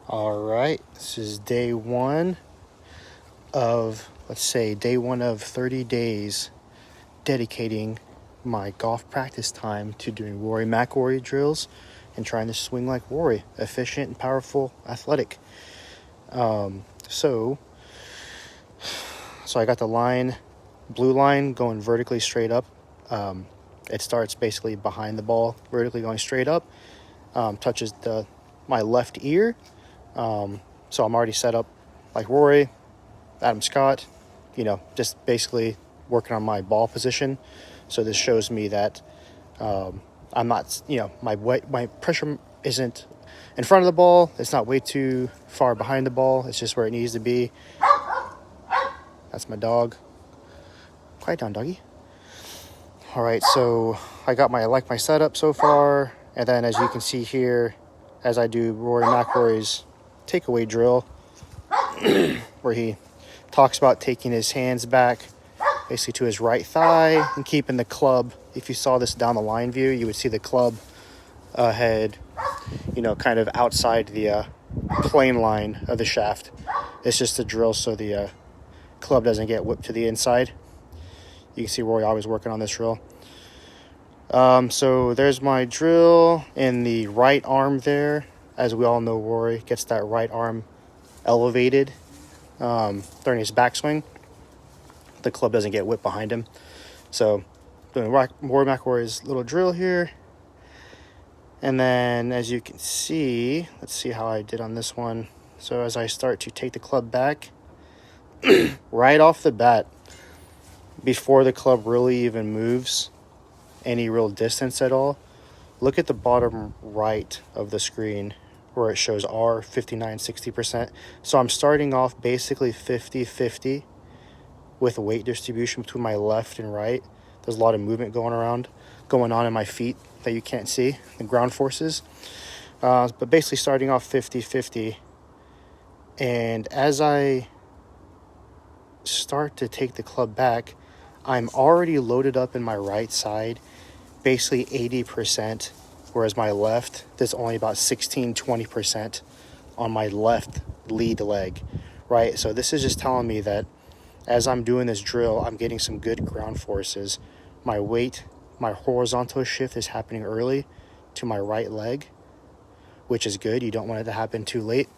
All right, this is day one of, let's say, day one of 30 days dedicating my golf practice time to doing Rory McIlroy drills and trying to swing like Rory, efficient and powerful, athletic. So I got the line, blue line going vertically straight up. It starts basically behind the ball, vertically going straight up, touches my left ear. So I'm already set up like Rory, Adam Scott, just basically working on my ball position. So this shows me that I'm not, my pressure isn't in front of the ball. It's not way too far behind the ball. It's just where it needs to be. That's my dog. Quiet down, doggy. All right, so I like my setup so far. And then as you can see here, as I do Rory McIlroy's takeaway drill, where he talks about taking his hands back basically to his right thigh and keeping the club. If you saw this down the line view, you would see the club head, kind of outside the plane line of the shaft. It's just a drill so the club doesn't get whipped to the inside. You can see Rory always working on this drill. So there's my drill in the right arm there. As we all know, Rory gets that right arm elevated during his backswing. The club doesn't get whipped behind him. So doing Rory McIlroy's little drill here. And then as you can see, let's see how I did on this one. So as I start to take the club back, right off the bat, before the club really even moves any real distance at all, look at the bottom right of the screen where it shows R 59-60%. So I'm starting off basically 50-50 with weight distribution between my left and right. There's a lot of movement going on in my feet that you can't see, the ground forces. But basically starting off 50-50. And as I start to take the club back, I'm already loaded up in my right side, basically 80%, whereas my left, there's only about 16-20% on my left lead leg, right? So this is just telling me that as I'm doing this drill, I'm getting some good ground forces. My weight, my horizontal shift is happening early to my right leg, which is good. You don't want it to happen too late.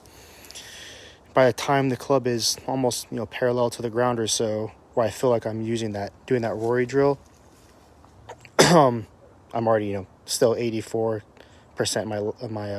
By the time the club is almost, parallel to the ground or so, where I feel like I'm doing that Rory drill, I'm already, still 84% of my